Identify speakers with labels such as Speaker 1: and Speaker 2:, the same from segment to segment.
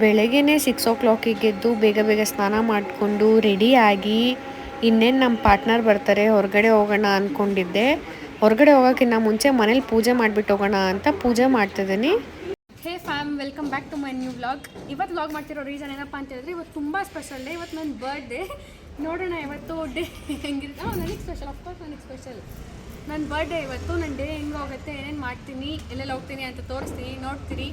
Speaker 1: ಬೆಳಗ್ಗೆನೇ 6 o'clock ಎದ್ದು ಬೇಗ ಬೇಗ ಸ್ನಾನ ಮಾಡಿಕೊಂಡು ರೆಡಿಯಾಗಿ ಇನ್ನೇನು ನಮ್ಮ ಪಾರ್ಟ್ನರ್ ಬರ್ತಾರೆ ಹೊರಗಡೆ ಹೋಗೋಣ ಅಂದ್ಕೊಂಡಿದ್ದೆ. ಹೊರಗಡೆ ಹೋಗೋಕ್ಕಿಂತ ಮುಂಚೆ ಮನೇಲಿ ಪೂಜೆ ಮಾಡಿಬಿಟ್ಟು ಹೋಗೋಣ ಅಂತ ಪೂಜೆ ಮಾಡ್ತಿದ್ದೀನಿ.
Speaker 2: Hey fam, welcome back to my new vlog. ಇವತ್ತು ವ್ಲಾಗ್ ಮಾಡ್ತಿರೋ ರೀಸನ್ ಏನಪ್ಪ ಅಂತ ಹೇಳಿದ್ರೆ ಇವತ್ತು ತುಂಬ ಸ್ಪೆಷಲ್ ಡೇ. ಇವತ್ತು ನನ್ನ ಬರ್ಡೇ. ನೋಡೋಣ ಇವತ್ತು ಡೇ ಹೆಂಗಿರುತ್ತೆ. ನನಗೆ ಸ್ಪೆಷಲ್, ಅಫ್ಕೋರ್ಸ್ ನನಗೆ ಸ್ಪೆಷಲ್. ನನ್ನ ಬರ್ಡೇ ಇವತ್ತು. ನನ್ನ ಡೇ ಹೆಂಗೆ ಹೋಗುತ್ತೆ, ಏನೇನು ಮಾಡ್ತೀನಿ, ಎಲ್ಲೆಲ್ಲಿ ಹೋಗ್ತೀನಿ ಅಂತ ತೋರಿಸ್ತೀನಿ, ನೋಡ್ತೀರಿ,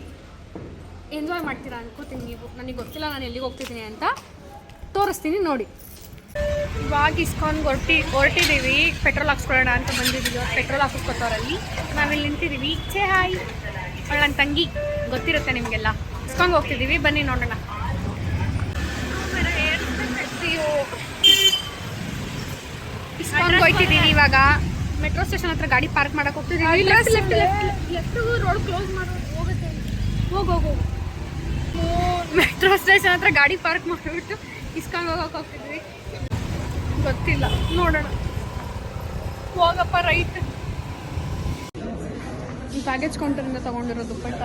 Speaker 2: ಎಂಜಾಯ್ ಮಾಡ್ತೀರಾ ಅನ್ಕೋತೀನಿ ನೀವು. ನನಗೆ ಗೊತ್ತಿಲ್ಲ ನಾನು ಎಲ್ಲಿಗೆ ಹೋಗ್ತಿದ್ದೀನಿ ಅಂತ, ತೋರಿಸ್ತೀನಿ ನೋಡಿ. ಇವಾಗ ಇಸ್ಕೊಂಡು ಹೊರಟಿದ್ದೀವಿ. ಪೆಟ್ರೋಲ್ ಹಾಕ್ಸ್ಕೊಳ್ಳೋಣ ಅಂತ ಬಂದಿದ್ದೀವಿ. ಪೆಟ್ರೋಲ್ ಹಾಕಿಸ್ಕೊತವ್ರಲ್ಲಿ ನಾವಿಲ್ಲಿ ನಿಂತಿದ್ದೀವಿ. ಛೇ ಹಾಯ್, ಅವಳು ನನ್ನ ತಂಗಿ, ಗೊತ್ತಿರುತ್ತೆ ನಿಮಗೆಲ್ಲ. ಇಸ್ಕೊಂಡು ಹೋಗ್ತಿದ್ದೀವಿ, ಬನ್ನಿ ನೋಡೋಣ. ಇಸ್ಕೊಂಡು ಹೋಗ್ತಿದ್ದೀವಿ. ಇವಾಗ ಮೆಟ್ರೋ ಸ್ಟೇಷನ್ ಹತ್ರ ಗಾಡಿ ಪಾರ್ಕ್ ಮಾಡಕ್ಕೆ ಹೋಗ್ತಿದ್ದೀವಿ. ಲೆಫ್ಟ್ ರೋಡ್ ಕ್ಲೋಸ್ ಮಾಡೋ ಹೋಗುತ್ತೆ. ಹೋಗು ಮೆಟ್ರೋ ಸ್ಟೇಷನ್ ಹತ್ರ ಗಾಡಿ ಪಾರ್ಕ್ ಮಾಡಿಬಿಟ್ಟು ಇಸ್ಕೊಂಡು ಹೋಗ್ತಿದ್ವಿ. ಗೊತ್ತಿಲ್ಲ, ನೋಡೋಣ. ಹೋಗಪ್ಪ ರೈಟ್. ಈ ಬ್ಯಾಗೇಜ್ ಕೌಂಟರಿಂದ ತೊಗೊಂಡಿರೋ ದುಪ್ಪಟ್ಟ.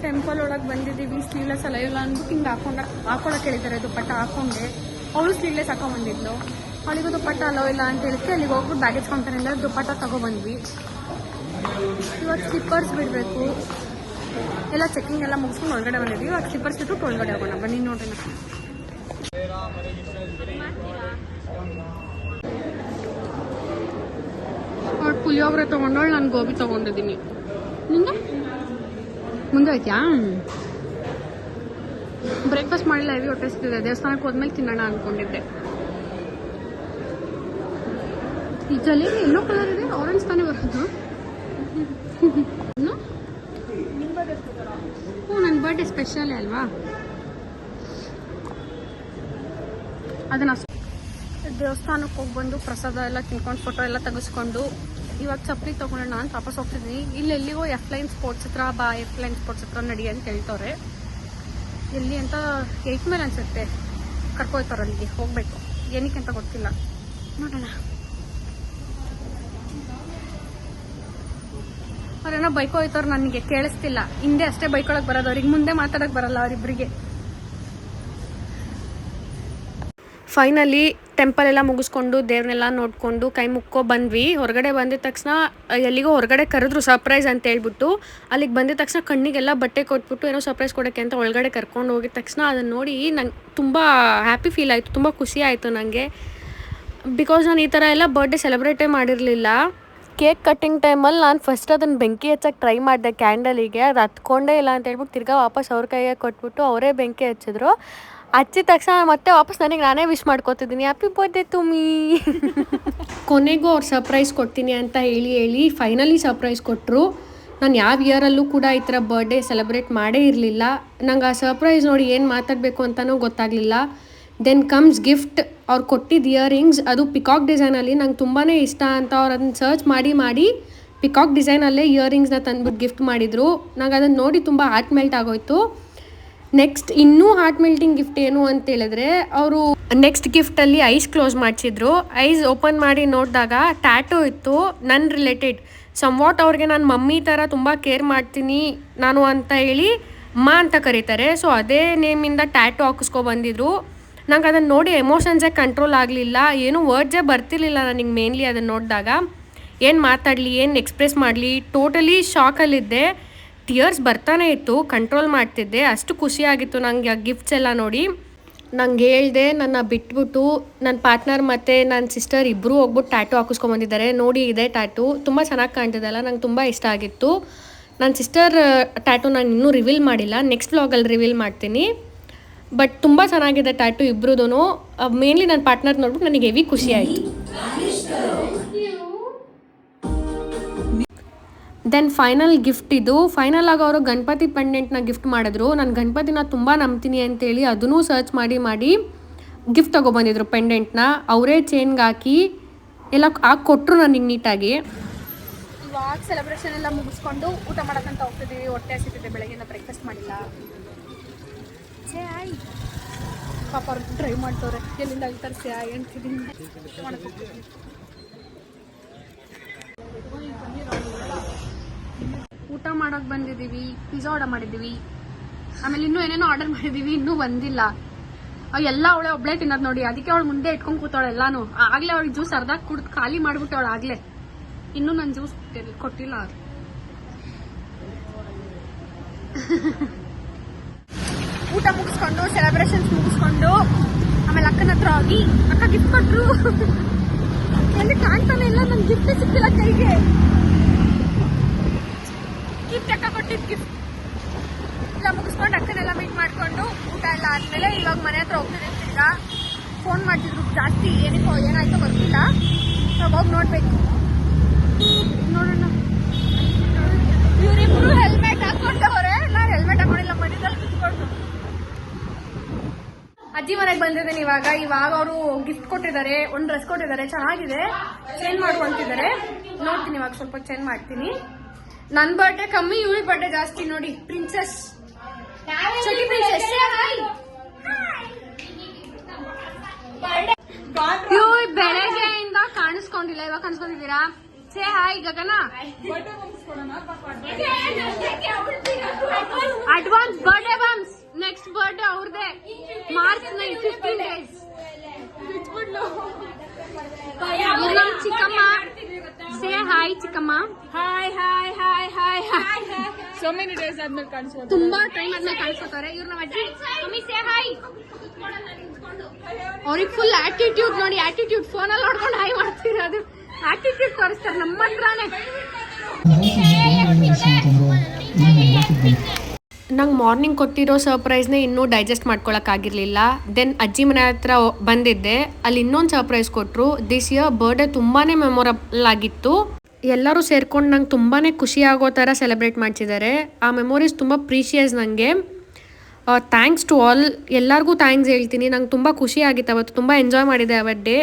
Speaker 2: ಟೆಂಪಲ್ ಒಳಗೆ ಬಂದಿದ್ದೀವಿ. ಸ್ಲೀವ್ಲೆಸ್ ಎಲ್ಲ ಇಲ್ಲ ಅಂದ್ಬಿಟ್ಟು ಹಿಂಗೆ ಹಾಕೊಳಕ್ಕೆ ಹೇಳಿದ್ದಾರೆ. ದುಪ್ಪಟ್ಟ ಹಾಕೊಂಡೆ. ಅವಳು ಸ್ಲೀವ್ಲೆಸ್ ಹಾಕೊಂಡ್ಬಂದಿದ್ಲು. ಅವಳಿಗೂ ದುಪ್ಪಟ್ಟ ಅಲೋ ಇಲ್ಲ ಅಂತ ಹೇಳಿದ್ರೆ ಅಲ್ಲಿಗೆ ಹೋಗ್ಬಿಟ್ಟು ಬ್ಯಾಗೇಜ್ ಕೌಂಟರಿಂದ ದುಪ್ಪಟ್ಟ ತೊಗೊಬಂದ್ವಿ. ಇವಾಗ ಸ್ಲಿಪ್ಪರ್ಸ್ ಬಿಡಬೇಕು. ಎಲ್ಲ ಚೆಕಿಂಗ್ ಎಲ್ಲ ಮುಗಿಸ್ಕೊಂಡು ಒಳಗಡೆ ಬಂದಿದ್ವಿ. ಇವಾಗ ಸ್ಲಿಪ್ಪರ್ಸ್ ಬಿಟ್ಟು ಒಳಗಡೆ ಹೋಗೋಣ, ಬನ್ನಿ ನೋಡ್ರಿ. ಅವ್ಳು ಪುಳಿಯೋಗರೆ ತೊಗೊಂಡವಳು, ನಾನು ಗೋಬಿ ತೊಗೊಂಡಿದ್ದೀನಿ. ನಿಂಗೆ ಮುಂದೆ ಆಯ್ತಾ? ಬ್ರೇಕ್ಫಾಸ್ಟ್ ಮಾಡಿಲ್ಲ, ಹೆವಿ ಹೊಟ್ಟೆ ಸಿಗ್ತಿದೆ. ದೇವಸ್ಥಾನಕ್ಕೆ ಹೋದ್ಮೇಲೆ ತಿನ್ನೋಣ ಅಂದ್ಕೊಂಡಿದ್ದೆ. ಈ ಜಲೇಬಿ ಎಲ್ಲೋ ಕಲರ್ ಇದೆ, ಆರೆಂಜ್ ತಾನೇ ಬರೋದು. ನನ್ನ ಬರ್ಡೇ ಸ್ಪೆಷಲ್ ಅಲ್ವಾ, ಅದನ್ನ. ದೇವಸ್ಥಾನಕ್ಕೆ ಹೋಗಿ ಬಂದು ಪ್ರಸಾದ ಎಲ್ಲ ತಿನ್ಕೊಂಡು ಫೋಟೋ ಎಲ್ಲ ತೆಗೆಸ್ಕೊಂಡು ಇವಾಗ ಚಪ್ಪಲಿ ತೊಗೊಳ್ಳೋಣ ಅಂತ ವಾಪಸ್ ಹೋಗ್ತಿದ್ದೀನಿ. ಇಲ್ಲಿ ಎಲ್ಲಿಗೋ F-line ಸ್ಪೋರ್ಟ್ಸ್ ಹತ್ರ ಬಾ, F-line ಸ್ಪೋರ್ಟ್ಸ್ ಹತ್ರ ನಡಿ ಅಂತ ಹೇಳ್ತವ್ರೆ. ಎಲ್ಲಿ ಅಂತ 8 ಮೇಲೆ ಅನ್ಸುತ್ತೆ ಕರ್ಕೊಯ್ತಾರೆ. ಅಲ್ಲಿಗೆ ಹೋಗ್ಬೇಕು, ಏನಕ್ಕೆ ಅಂತ ಗೊತ್ತಿಲ್ಲ, ನೋಡೋಣ. ಅವ್ರೇನೋ ಬೈಕ್ ಹೋಯ್ತವ್ರು, ನನಗೆ ಕೇಳಿಸ್ತಿಲ್ಲ. ಹಿಂದೆ ಅಷ್ಟೇ ಬೈಕ್ ಒಳಗೆ ಬರೋದು, ಅವ್ರಿಗೆ ಮುಂದೆ ಮಾತಾಡೋಕೆ ಬರಲ್ಲ ಅವರಿಬ್ಬರಿಗೆ.
Speaker 1: ಫೈನಲಿ ಟೆಂಪಲ್ ಎಲ್ಲ ಮುಗಿಸ್ಕೊಂಡು ದೇವ್ರನ್ನೆಲ್ಲ ನೋಡಿಕೊಂಡು ಕೈ ಮುಕ್ಕೋ ಬಂದ್ವಿ. ಹೊರಗಡೆ ಬಂದಿದ ತಕ್ಷಣ ಎಲ್ಲಿಗೋ ಹೊರಗಡೆ ಕರೆದ್ರು ಸರ್ಪ್ರೈಸ್ ಅಂತ ಹೇಳ್ಬಿಟ್ಟು. ಅಲ್ಲಿಗೆ ಬಂದಿದ ತಕ್ಷಣ ಕಣ್ಣಿಗೆಲ್ಲ ಬಟ್ಟೆ ಕೊಟ್ಬಿಟ್ಟು ಏನೋ ಸರ್ಪ್ರೈಸ್ ಕೊಡೋಕ್ಕೆ ಅಂತ ಒಳಗಡೆ ಕರ್ಕೊಂಡು ಹೋಗಿದ ತಕ್ಷಣ ಅದನ್ನು ನೋಡಿ ನಂಗೆ ತುಂಬ ಹ್ಯಾಪಿ ಫೀಲ್ ಆಯಿತು, ತುಂಬ ಖುಷಿ ಆಯಿತು ನನಗೆ. ಬಿಕಾಸ್ ನಾನು ಈ ಥರ ಎಲ್ಲ ಬರ್ಡೇ ಸೆಲೆಬ್ರೇಟೇ ಮಾಡಿರಲಿಲ್ಲ. ಕೇಕ್ ಕಟ್ಟಿಂಗ್ ಟೈಮಲ್ಲಿ ನಾನು ಫಸ್ಟ್ ಅದನ್ನು ಬೆಂಕಿ ಹಚ್ಚಕ್ಕೆ ಟ್ರೈ ಮಾಡಿದೆ ಕ್ಯಾಂಡಲಿಗೆ. ಅದು ಹತ್ಕೊಂಡೇ ಇಲ್ಲ ಅಂತ ಹೇಳ್ಬಿಟ್ಟು ತಿರ್ಗಾ ವಾಪಸ್ ಅವ್ರ ಕೈಗೆ ಕೊಟ್ಬಿಟ್ಟು ಅವರೇ ಬೆಂಕಿ ಹಚ್ಚಿದ್ರು. ಹಚ್ಚಿದ ತಕ್ಷಣ ಮತ್ತೆ ವಾಪಸ್ ನನಗೆ ನಾನೇ ವಿಶ್ ಮಾಡ್ಕೊತಿದ್ದೀನಿ, ಹ್ಯಾಪಿ ಬರ್ಡೇ ಟು ಮೀ. ಕೊನೆಗೂ ಅವ್ರು ಸರ್ಪ್ರೈಸ್ ಕೊಡ್ತೀನಿ ಅಂತ ಹೇಳಿ ಫೈನಲಿ ಸರ್ಪ್ರೈಸ್ ಕೊಟ್ಟರು. ನಾನು ಯಾವ ಇಯರಲ್ಲೂ ಕೂಡ ಈ ಥರ ಬರ್ಡೇ ಸೆಲೆಬ್ರೇಟ್ ಮಾಡೇ ಇರಲಿಲ್ಲ. ನಂಗೆ ಆ ಸರ್ಪ್ರೈಸ್ ನೋಡಿ ಏನು ಮಾತಾಡಬೇಕು ಅಂತಲೂ ಗೊತ್ತಾಗಲಿಲ್ಲ. Then comes gift. ಅವ್ರು ಕೊಟ್ಟಿದ್ದು ಇಯರಿಂಗ್ಸ್, ಅದು ಪಿಕಾಕ್ ಡಿಸೈನಲ್ಲಿ. ನಂಗೆ ತುಂಬಾ ಇಷ್ಟ ಅಂತ ಅವ್ರು ಅದನ್ನು ಸರ್ಚ್ ಮಾಡಿ ಪಿಕಾಕ್ ಡಿಸೈನಲ್ಲೇ ಇಯರಿಂಗ್ಸ್ನ ತಂದ್ಬಿಟ್ಟು ಗಿಫ್ಟ್ ಮಾಡಿದರು. ನಂಗೆ ಅದನ್ನು ನೋಡಿ ತುಂಬ ಹಾರ್ಟ್ ಮೆಲ್ಟ್ ಆಗೋಯ್ತು. ನೆಕ್ಸ್ಟ್ ಇನ್ನೂ ಹಾರ್ಟ್ ಮೆಲ್ಟಿಂಗ್ ಗಿಫ್ಟ್ ಏನು ಅಂತ ಹೇಳಿದ್ರೆ, ಅವರು ನೆಕ್ಸ್ಟ್ ಗಿಫ್ಟಲ್ಲಿ ಐಸ್ ಕ್ಲೋಸ್ ಮಾಡಿಸಿದ್ರು. ಐಸ್ ಓಪನ್ ಮಾಡಿ ನೋಡಿದಾಗ ಟ್ಯಾಟೂ ಇತ್ತು ನನ್ನ ರಿಲೇಟೆಡ್. ಸಮ್ವಾಟ್ ಅವ್ರಿಗೆ ನಾನು ಮಮ್ಮಿ ಥರ ತುಂಬ ಕೇರ್ ಮಾಡ್ತೀನಿ ನಾನು ಅಂತ ಹೇಳಿ ಅಮ್ಮ ಅಂತ ಕರೀತಾರೆ. ಸೊ ಅದೇ ನೇಮಿಂದ ಟ್ಯಾಟೂ ಹಾಕಿಸ್ಕೊಬಂದಿದ್ರು. ನಂಗೆ ಅದನ್ನು ನೋಡಿ ಎಮೋಷನ್ಸೇ ಕಂಟ್ರೋಲ್ ಆಗಲಿಲ್ಲ. ಏನೂ ವರ್ಡ್ಸೇ ಬರ್ತಿರ್ಲಿಲ್ಲ ನನಗೆ. ಮೇನ್ಲಿ ಅದನ್ನು ನೋಡಿದಾಗ ಏನು ಮಾತಾಡಲಿ, ಏನು ಎಕ್ಸ್ಪ್ರೆಸ್ ಮಾಡಲಿ, ಟೋಟಲಿ ಶಾಕಲ್ಲಿದ್ದೆ. ಟಿಯರ್ಸ್ ಬರ್ತಾನೆ ಇತ್ತು, ಕಂಟ್ರೋಲ್ ಮಾಡ್ತಿದ್ದೆ. ಅಷ್ಟು ಖುಷಿಯಾಗಿತ್ತು ನನಗೆ ಆ ಗಿಫ್ಟ್ಸ್ ಎಲ್ಲ ನೋಡಿ. ನಂಗೆ ಹೇಳಿದೆ, ನನ್ನ ಬಿಟ್ಬಿಟ್ಟು ನನ್ನ ಪಾರ್ಟ್ನರ್ ಮತ್ತು ನನ್ನ ಸಿಸ್ಟರ್ ಇಬ್ಬರು ಹೋಗ್ಬಿಟ್ಟು ಟ್ಯಾಟೂ ಹಾಕಿಸ್ಕೊಂಬಂದಿದ್ದಾರೆ. ನೋಡಿ ಇದೆ ಟ್ಯಾಟೂ, ತುಂಬ ಚೆನ್ನಾಗಿ ಕಾಣ್ತಿದ್ದಲ್ಲ, ನಂಗೆ ತುಂಬ ಇಷ್ಟ ಆಗಿತ್ತು. ನನ್ನ ಸಿಸ್ಟರ್ ಟ್ಯಾಟೂ ನಾನು ಇನ್ನೂ ರಿವೀಲ್ ಮಾಡಿಲ್ಲ, ನೆಕ್ಸ್ಟ್ ವ್ಲಾಗಲ್ಲಿ ರಿವೀಲ್ ಮಾಡ್ತೀನಿ. ಬಟ್ ತುಂಬ ಚೆನ್ನಾಗಿದೆ ಟ್ಯಾಟೂ ಇಬ್ಬರದೂ. ಮೇನ್ಲಿ ನನ್ನ ಪಾರ್ಟ್ನರ್ ನೋಡ್ಬಿಟ್ಟು ನನಗೆ ಹೆವಿ ಖುಷಿ ಆಯಿತು. ದೆನ್ ಫೈನಲ್ ಗಿಫ್ಟ್ ಇದು. ಫೈನಲ್ ಆಗಿ ಅವರು ಗಣಪತಿ ಪೆಂಡೆಂಟ್ನ ಗಿಫ್ಟ್ ಮಾಡಿದ್ರು. ನಾನು ಗಣಪತಿನ ತುಂಬ ನಂಬ್ತೀನಿ ಅಂತೇಳಿ ಅದನ್ನೂ ಸರ್ಚ್ ಮಾಡಿ ಗಿಫ್ಟ್ ತೊಗೊಬಂದಿದ್ರು ಪೆಂಡೆಂಟ್ನ. ಅವರೇ ಚೈನ್ಗೆ ಹಾಕಿ ಎಲ್ಲ ಹಾಕಿ ಕೊಟ್ಟರು ನನಗೆ ನೀಟಾಗಿ.
Speaker 2: ಇವಾಗ ಸೆಲೆಬ್ರೇಷನ್ ಎಲ್ಲ ಮುಗಿಸ್ಕೊಂಡು ಊಟ ಮಾಡೋಕ್ಕಂತ ಹೋಗ್ತಿದ್ದೀವಿ. ಹೊಟ್ಟೆ ಹಸಿತಿದೆ, ಬೆಳಗ್ಗೆಯಿಂದ ಬ್ರೇಕ್ಫಾಸ್ಟ್ ಮಾಡಿಲ್ಲ. ಛೇ ಆಯ್, ಪಾಪ ಅವ್ರು ಡ್ರೈವ್ ಮಾಡ್ತವ್ರೆ, ಎಲ್ಲಿಂದ ಅಲ್ಲಿ ತರಿಸಿ ಆಯ್ ಅಂತಿದ್ದೀನಿ. ಊಟ ಮಾಡೋಕೆ ಬಂದಿದ್ದೀವಿ. ಪಿಜ್ಜಾ ಆರ್ಡರ್ ಮಾಡಿದ್ದೀವಿ. ಆಮೇಲೆ ಇನ್ನೂ ಏನೇನೋ ಆರ್ಡರ್ ಮಾಡಿದೀವಿ, ಇನ್ನೂ ಬಂದಿಲ್ಲ. ಎಲ್ಲ ಅವಳೆ ಒಬ್ಳೆ ತಿನ್ನೋದು ನೋಡಿ, ಅದಕ್ಕೆ ಅವಳು ಮುಂದೆ ಇಟ್ಕೊಂಡ್ ಕೂತಾಳೆ ಎಲ್ಲಾನು. ಆಗ್ಲೇ ಅವಳಿಗೆ ಜ್ಯೂಸ್ ಅರ್ಧ ಕುಡ್ದು ಖಾಲಿ ಮಾಡ್ಬಿಟ್ಟು ಅವಳು ಆಗ್ಲೇ. ಇನ್ನೂ ನನ್ ಜ್ಯೂಸ್ ಕೊಟ್ಟಿಲ್ಲ ಅದು. ಊಟ ಮುಗಿಸ್ಕೊಂಡು ಸೆಲೆಬ್ರೇಷನ್ಸ್ ಮುಗಿಸ್ಕೊಂಡು ಆಮೇಲೆ ಅಕ್ಕನ ಹತ್ರ ಹೋಗಿ ಅಕ್ಕ ಗಿಫ್ಟ್ ಕೊಟ್ರು. ಎಲ್ಲಿ ಕಾಣ್ತಾನೆ ಇಲ್ಲ, ನನ್ ಗಿಫ್ಟ್ ಸಿಕ್ಕಿಲ್ಲ ಕೈಗೆ. ಗಿಫ್ಟ್ ಅಕ್ಕ ಕೊಟ್ಟಿದ್ ಗಿಫ್ಟ್ ಎಲ್ಲ ಮುಗಿಸ್ಕೊಂಡು ಅಕ್ಕನೆಲ್ಲ ಮೀಟ್ ಮಾಡ್ಕೊಂಡು ಊಟ ಎಲ್ಲ ಆದ್ಮೇಲೆ ಇವಾಗ ಮನೆ ಹತ್ರ ಹೋಗ್ತಿದ್ದೀನಿ. ಈಗ ಫೋನ್ ಮಾಡ್ತಿದ್ರು ಜಾಸ್ತಿ, ಏನಾಯ್ತೋ ಗೊತ್ತಿಲ್ಲ. ಹೋಗಿ ನೋಡ್ಬೇಕು. ನೋಡೋಣ. ಇವರಿಬ್ರು ಹೆಲ್ಮೆಟ್ ಹಾಕೊಂಡವ್ರೆ, ನಾನು ಹೆಲ್ಮೆಟ್ ಹಾಕೊಂಡಿಲ್ಲ, ಮನೆಯಲ್ಲಿ ಕುತ್ಕೊಂಡು. ಅಜ್ಜಿ ಮನೆಗೆ ಬಂದಿದ್ದೀನಿ ಇವಾಗ ಅವರು ಗಿಫ್ಟ್ ಕೊಟ್ಟಿದ್ದಾರೆ, ಒಂದು ಡ್ರೆಸ್ ಕೊಟ್ಟಿದ್ದಾರೆ, ಚೆನ್ನಾಗಿದೆ, ಚೇಂಜ್ ಮಾಡುವಂತಿದ್ದಾರೆ. ನೋಡ್ತೀನಿ ಇವಾಗ ಸ್ವಲ್ಪ ಚೇಂಜ್ ಮಾಡ್ತೀನಿ. ನನ್ ಬರ್ಡೇ ಕಮ್ಮಿ, ಇವಳಿ ಬರ್ಡೇ ಜಾಸ್ತಿ ನೋಡಿ. ಪ್ರಿನ್ಸೆಸ್ ಬೆಳಗ್ಗೆಯಿಂದ ಕಾಣಿಸ್ಕೊಂಡಿಲ್ಲ, ಇವಾಗ ಕಾಣಿಸ್ಕೊಂಡಿದ್ದೀರಾ? Say hi Gagana. Advance birthday bums. Next birthday ಅವ್ರದೇ ಮಾರ್ಚ್ 15 days. ನಮ್ ಚಿಕ್ಕಮ್ಮ. ಸೇ ಹಾಯ್ ಚಿಕ್ಕಮ್ಮ. Hi hi hi hi hi.
Speaker 3: So many days ಆದ್ಮೇಲೆ ಕಾಣಿಸ್ಬೋದು,
Speaker 2: ತುಂಬಾ ಟೈಮ್ ಆದ್ಮೇಲೆ ಕಾಣಿಸ್ಕೊತಾರೆ ಇವ್ರು. ನಮ್ಮ ಅಜ್ಜಿ ಮಮ್ಮಿ ಸೇ ಹಾಯ್. ಅವ್ರಿಗೆ ಫುಲ್ ಆಟಿಟ್ಯೂಡ್ ನೋಡಿ, ಆಟಿಟ್ಯೂಡ್. ಫೋನಲ್ಲಿ ನೋಡ್ಕೊಂಡು ಹಾಯ್ ಮಾಡ್ತಿರೋದು, ಆಟಿಟ್ಯೂಡ್ ತೋರಿಸ್ತಾರೆ ನಮ್ಮ ಹತ್ರನೇ.
Speaker 1: ನಂಗೆ ಮಾರ್ನಿಂಗ್ ಕೊಟ್ಟಿರೋ ಸರ್ಪ್ರೈಸ್ನೇ ಇನ್ನೂ ಡೈಜೆಸ್ಟ್ ಮಾಡ್ಕೊಳಕ್ಕಾಗಿರಲಿಲ್ಲ. ದೆನ್ ಅಜ್ಜಿ ಮನೆ ಹತ್ರ ಬಂದಿದ್ದೆ, ಅಲ್ಲಿ ಇನ್ನೊಂದು ಸರ್ಪ್ರೈಸ್ ಕೊಟ್ಟರು. ದಿಸ್ ಇಯರ್ ಬರ್ಡೇ ತುಂಬಾ ಮೆಮೊರಬಲ್ ಆಗಿತ್ತು. ಎಲ್ಲರೂ ಸೇರ್ಕೊಂಡು ನಂಗೆ ತುಂಬಾ ಖುಷಿ ಆಗೋ ಥರ ಸೆಲೆಬ್ರೇಟ್ ಮಾಡ್ತಿದ್ದಾರೆ. ಆ ಮೆಮೊರೀಸ್ ತುಂಬ ಪ್ರೀಶಿಯಸ್ ನನಗೆ. ಥ್ಯಾಂಕ್ಸ್ ಟು ಆಲ್, ಎಲ್ಲರಿಗೂ ಥ್ಯಾಂಕ್ಸ್ ಹೇಳ್ತೀನಿ. ನಂಗೆ ತುಂಬ ಖುಷಿ ಆಗಿತ್ತು ಅವತ್ತು, ತುಂಬ ಎಂಜಾಯ್ ಮಾಡಿದೆ ಅವತ್ತು ಡೇ.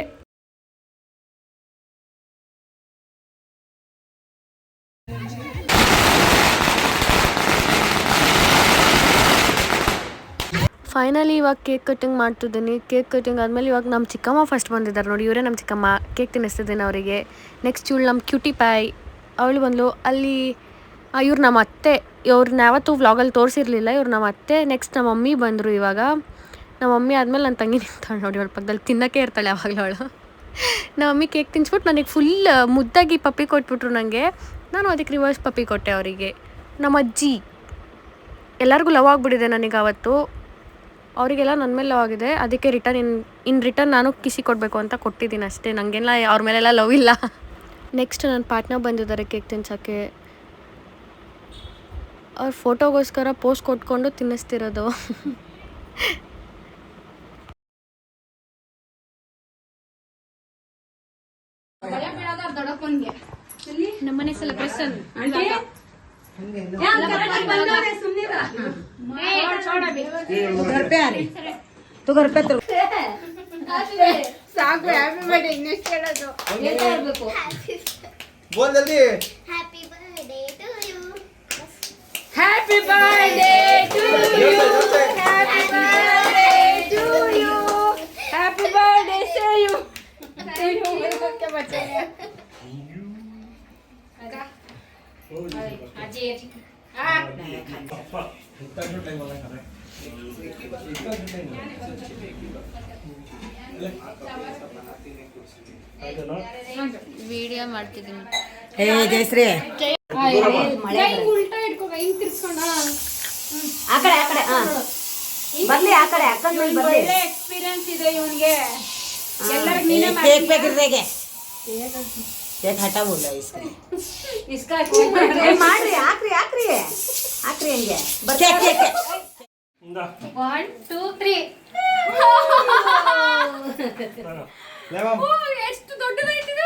Speaker 1: ಫೈನಲಿ ಇವಾಗ ಕೇಕ್ ಕಟ್ಟಿಂಗ್ ಮಾಡ್ತಿದ್ದೀನಿ. ಕೇಕ್ ಕಟ್ಟಿಂಗ್ ಆದಮೇಲೆ ಇವಾಗ ನಮ್ಮ ಚಿಕ್ಕಮ್ಮ ಫಸ್ಟ್ ಬಂದಿದ್ದಾರೆ ನೋಡಿ, ಇವರೇ ನಮ್ಮ ಚಿಕ್ಕಮ್ಮ. ಕೇಕ್ ತಿನ್ನಿಸ್ತಿದ್ದೀನಿ ಅವರಿಗೆ. ನೆಕ್ಸ್ಟ್ ಇವಳು ನಮ್ಮ ಕ್ಯೂಟಿ ಪಾಯ್, ಅವಳು ಬಂದಳು. ಅಲ್ಲಿ ಇವ್ರು ನಮ್ಮ ಅತ್ತೆ, ಇವ್ರನ್ನ ಯಾವತ್ತೂ ವ್ಲಾಗಲ್ಲಿ ತೋರಿಸಿರ್ಲಿಲ್ಲ, ಇವ್ರು ನಮ್ಮ ಅತ್ತೆ. ನೆಕ್ಸ್ಟ್ ನಮ್ಮ ಮಮ್ಮಿ ಬಂದರು. ಇವಾಗ ನಮ್ಮ ಮಮ್ಮಿ ಆದಮೇಲೆ ನನ್ನ ತಂಗಿ ನಿಂತಾಳೆ ನೋಡಿ, ಅವಳ ಪಕ್ಕದಲ್ಲಿ ತಿನ್ನೋಕ್ಕೆ ಇರ್ತಾಳೆ ಯಾವಾಗಲೂ ಅವಳು. ನಮ್ಮ ಮಮ್ಮಿ ಕೇಕ್ ತಿನ್ನಿಸ್ಬಿಟ್ಟು ನನಗೆ ಫುಲ್ ಮುದ್ದಾಗಿ ಪಪ್ಪಿ ಕೊಟ್ಬಿಟ್ರು ನನಗೆ. ನಾನು ಅದಕ್ಕೆ ರಿವರ್ಸ್ ಪಪ್ಪಿ ಕೊಟ್ಟೆ ಅವರಿಗೆ. ನಮ್ಮ ಅಜ್ಜಿ ಎಲ್ಲರಿಗೂ ಲವ್ ಆಗಿಬಿಟ್ಟಿದೆ ನನಗೆ ಅವತ್ತು, ಅವರಿಗೆಲ್ಲ ನನ್ನ ಮೇಲೆ ಲವ್ ಆಗಿದೆ. ಅದಕ್ಕೆ ಇನ್ ರಿಟರ್ನ್ ನಾನು ಕಿಸಿ ಕೊಡಬೇಕು ಅಂತ ಕೊಟ್ಟಿದ್ದೀನಿ ಅಷ್ಟೇ. ನನಗೆಲ್ಲ ಅವ್ರ ಮೇಲೆಲ್ಲ ಲವ್ ಇಲ್ಲ. ನೆಕ್ಸ್ಟ್ ನನ್ನ ಪಾರ್ಟ್ನರ್ ಬಂದಿದ್ದಾರೆ ಕೇಕ್ ತಿನ್ಸೋಕ್ಕೆ. ಅವ್ರ ಫೋಟೋಗೋಸ್ಕರ ಪೋಸ್ಟ್ ಕೊಟ್ಕೊಂಡು ತಿನ್ನಿಸ್ತಿರೋದು.
Speaker 2: ನಮ್ಮನೆ ಸೆಲೆಬ್ರೇಷನ್ ಸಾಕು. ಹ್ಯಾಪಿ ಬರ್ಡೇ ಇನ್ನೆಷ್ಟು ಹೇಳೋದು? Happy birthday to you, happy birthday to you, happy birthday to you. Okay ಬಚ್ಚೆ ಅಜ್ಜಿ ವಿಡಿಯೋ ಮಾಡ್ತಿದ್ದೀನಿ.
Speaker 3: ಜಯಶ್ರೀ
Speaker 2: ಉಲ್ಟಾ ಇಟ್ಕೋ, ಕೈ ತಿರ್ಸ್ಕೊಂಡ
Speaker 3: ಆ ಕಡೆ ಬರ್ಲಿ, ಆ ಕಡೆ ಅಕ್ಕನ ಮೇಲೆ ಬರ್ಲಿ.
Speaker 2: ಒಳ್ಳೆ ಎಕ್ಸ್ಪೀರಿಯನ್ಸ್ ಇದೆ ಇವನಿಗೆ. ಎಲ್ಲರಿಗೂ ನೀನೇ
Speaker 3: ಕೇಕ್ ಬೇಕಿರ್ದಾಗೆ ಕೇಕ್ ಹಟಾವುಲ್ಲ ಮಾಡ್ರಿ, ಹಾಕ್ರಿ ಹಾಕ್ರಿ ಹಾಕ್ರಿ ಹಂಗೆ ಬರ್ಲಿ. ಕೇಕ್
Speaker 2: 1 2 3. ಎಷ್ಟು ದೊಡ್ಡದಾಯ್ತಿದೆ.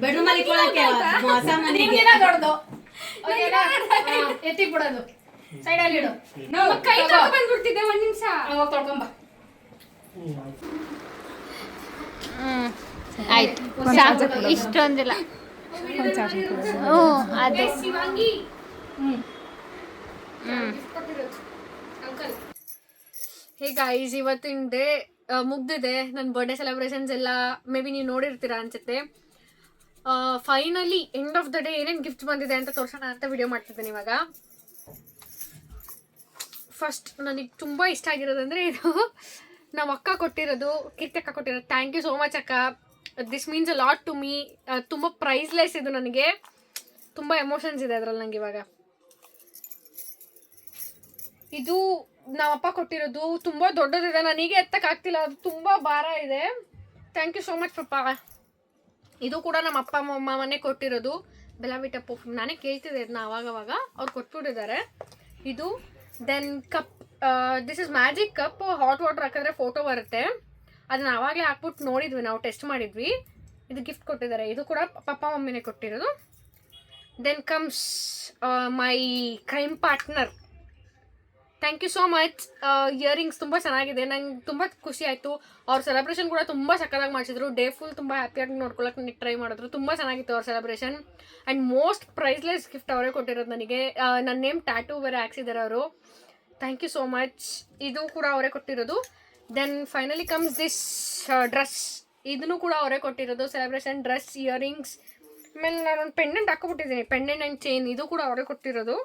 Speaker 3: ಬೆಡ್ರೂಮ್ ಅಲ್ಲಿ ಕೊಡಕ್ಕೆ ಹೊಸ ಮನೆಗೆ
Speaker 2: ದೊಡ್ಡದು. ಎತ್ತಿ ಬಿಡೋದು, ಸೈಡಲ್ಲಿ ಇಡು. ಕೈ ಬಂದ್ಬಿಡ್ತಿದ್ದೆ. ಒಂದ್ ನಿಮಿಷ ತೊಳ್ಕೊಂಬ.
Speaker 1: ಆಯ್ತು, ಇಷ್ಟೊಂದಿಲ್ಲ. ಅದು
Speaker 2: ಶಿವಾಂಗಿ ಹೇ ಗೈಸ್, ಇವತ್ತಿನ ಡೇ ಮುಗ್ದಿದೆ. ನನ್ನ ಬರ್ಡೇ ಸೆಲೆಬ್ರೇಷನ್ಸ್ ಎಲ್ಲ ಮೇ ಬಿ ನೀವು ನೋಡಿರ್ತೀರಾ ಅನ್ಸುತ್ತೆ. Finally end of the day ಏನೇನು ಗಿಫ್ಟ್ ಬಂದಿದೆ ಅಂತ ತೋರ್ಸೋಣ ಅಂತ ವಿಡಿಯೋ ಮಾಡ್ತಿದ್ದೀನಿ. ಇವಾಗ ಫಸ್ಟ್ ನನಗೆ ತುಂಬ ಇಷ್ಟ ಆಗಿರೋದಂದರೆ ಇದು ನಮ್ಮ ಅಕ್ಕ ಕೊಟ್ಟಿರೋದು, ಕೀರ್ತಿ ಅಕ್ಕ ಕೊಟ್ಟಿರೋದು. ಥ್ಯಾಂಕ್ ಯು ಸೋ ಮಚ್ ಅಕ್ಕ, this means a lot to me. ತುಂಬ ಪ್ರೈಸ್ಲೆಸ್ ಇದು, ನನಗೆ ತುಂಬ ಎಮೋಷನ್ಸ್ ಇದೆ ಅದರಲ್ಲಿ ನನಗೆ ಇವಾಗ. ಇದು ನಮ್ಮಪ್ಪ ಕೊಟ್ಟಿರೋದು, ತುಂಬ ದೊಡ್ಡದಿದೆ, ನನಗೆ ಎತ್ತಕ್ಕಾಗ್ತಿಲ್ಲ, ಅದು ತುಂಬ ಭಾರ ಇದೆ. ಥ್ಯಾಂಕ್ ಯು ಸೋ ಮಚ್ ಪಪ್ಪ. ಇದು ಕೂಡ ನಮ್ಮ ಅಪ್ಪ ಮನೆ ಕೊಟ್ಟಿರೋದು, ಬೆಲ್ಲ ಪಪ್ಪು. ನಾನೇ ಕೇಳ್ತಿದ್ದೆ ಇದನ್ನ ಅವಾಗವಾಗ, ಅವ್ರು ಕೊಟ್ಬಿಟ್ಟಿದ್ದಾರೆ. ಇದು then cup, this is magic cup. Hot water ಹಾಕಿದ್ರೆ ಫೋಟೋ ಬರುತ್ತೆ, ಅದನ್ನ ಆವಾಗಲೇ ಹಾಕ್ಬಿಟ್ಟು ನೋಡಿದ್ವಿ, ನಾವು ಟೆಸ್ಟ್ ಮಾಡಿದ್ವಿ. ಇದು ಗಿಫ್ಟ್ ಕೊಟ್ಟಿದ್ದಾರೆ, ಇದು ಕೂಡ ಪಪ್ಪ ಮಮ್ಮಿನೇ ಕೊಟ್ಟಿರೋದು. Then comes my crime partner. Thank you so much. Earrings ತುಂಬ ಚೆನ್ನಾಗಿದೆ, ನಂಗೆ ತುಂಬ ಖುಷಿ ಆಯಿತು. ಅವ್ರ ಸೆಲೆಬ್ರೇಷನ್ ಕೂಡ ತುಂಬ ಸಕ್ಕತ್ತಾಗಿ ಮಾಡಿಸಿದ್ರು. ಡೇ ಫುಲ್ ತುಂಬ ಹ್ಯಾಪಿಯಾಗಿ ನೋಡ್ಕೊಳಕ್ಕೆ ನನಗೆ ಟ್ರೈ ಮಾಡಿದ್ರು. ತುಂಬ ಚೆನ್ನಾಗಿತ್ತು ಅವ್ರ celebration. And most priceless gift ಅವರೇ ಕೊಟ್ಟಿರೋದು ನನಗೆ. ನನ್ನ ನೇಮ್ ಟ್ಯಾಟೂ ಬೇರೆ ಹಾಕ್ಸಿದ್ದಾರೆ ಅವರು. Thank you so much. ಇದು ಕೂಡ ಅವರೇ ಕೊಟ್ಟಿರೋದು. Then finally comes this dress. ಇದನ್ನು ಕೂಡ ಅವರೇ ಕೊಟ್ಟಿರೋದು, ಸೆಲೆಬ್ರೇಷನ್ ಡ್ರೆಸ್, ಇಯರಿಂಗ್ಸ್. ಆಮೇಲೆ ನಾನೊಂದು ಪೆಂಡೆಂಟ್ ಹಾಕ್ಕೊಬಿಟ್ಟಿದ್ದೀನಿ, ಪೆಂಡೆಂಟ್ ಆ್ಯಂಡ್ ಚೈನ್. ಇದು ಕೂಡ ಅವರೇ ಕೊಟ್ಟಿರೋದು.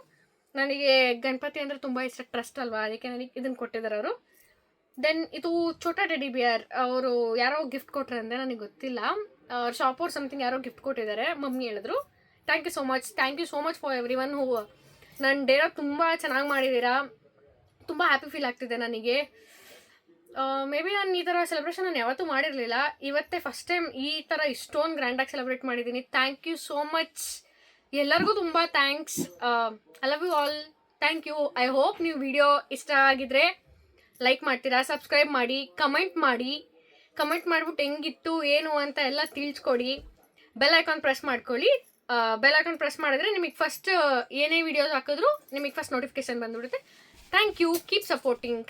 Speaker 2: ನನಗೆ ಗಣಪತಿ ಅಂದರೆ ತುಂಬ ಇಷ್ಟ, ಟ್ರಸ್ಟ್ ಅಲ್ವಾ, ಅದಕ್ಕೆ ನನಗೆ ಇದನ್ನು ಕೊಟ್ಟಿದ್ದಾರೆ ಅವರು. ದೆನ್ ಇದು ಛೋಟಾ ಟೆಡಿ ಬಿಯರ್, ಅವರು ಯಾರೋ ಗಿಫ್ಟ್ ಕೊಟ್ಟರೆ ಅಂದರೆ ನನಗೆ ಗೊತ್ತಿಲ್ಲ, ಅವ್ರ ಶಾಪ್ ಅವ್ರು ಸಮಥಿಂಗ್ ಯಾರೋ ಗಿಫ್ಟ್ ಕೊಟ್ಟಿದ್ದಾರೆ, ಮಮ್ಮಿ ಹೇಳಿದ್ರು. Thank you so much. Thank you so much for everyone who. ನನ್ನ ಡೇನ ತುಂಬ ಚೆನ್ನಾಗಿ ಮಾಡಿದ್ದೀರಾ, ತುಂಬ ಹ್ಯಾಪಿ ಫೀಲ್ ಆಗ್ತಿದೆ ನನಗೆ. ಮೇ ಬಿ ನಾನು ಈ ಥರ ಸೆಲೆಬ್ರೇಷನ್ ನಾನು ಯಾವತ್ತೂ ಮಾಡಿರಲಿಲ್ಲ, ಇವತ್ತೇ ಫಸ್ಟ್ ಟೈಮ್ ಈ ಥರ ಇಷ್ಟೊಂದು ಗ್ರ್ಯಾಂಡಾಗಿ ಸೆಲೆಬ್ರೇಟ್ ಮಾಡಿದ್ದೀನಿ. ಥ್ಯಾಂಕ್ ಯು ಸೋ ಮಚ್ ಎಲ್ಲರಿಗೂ, ತುಂಬ thanks. I love you all. Thank you. I hope ನೀವು ವಿಡಿಯೋ ಇಷ್ಟ ಆಗಿದ್ರೆ ಲೈಕ್ ಮಾಡ್ತೀರಾ, ಸಬ್ಸ್ಕ್ರೈಬ್ ಮಾಡಿ, ಕಮೆಂಟ್ ಮಾಡಿಬಿಟ್ಟು ಹೆಂಗಿತ್ತು ಏನು ಅಂತ ಎಲ್ಲ ತಿಳಿಸ್ಕೊಡಿ. ಬೆಲ್ ಐಕಾನ್ ಪ್ರೆಸ್ ಮಾಡ್ಕೊಳ್ಳಿ. ಬೆಲ್ ಐಕಾನ್ ಪ್ರೆಸ್ ಮಾಡಿದ್ರೆ ನಿಮಗೆ ಫಸ್ಟ್ ಏನೇ ವಿಡಿಯೋಸ್ ಹಾಕಿದ್ರು ನಿಮಗೆ ಫಸ್ಟ್ ನೋಟಿಫಿಕೇಶನ್ ಬಂದುಬಿಡುತ್ತೆ. Thank you. Keep supporting.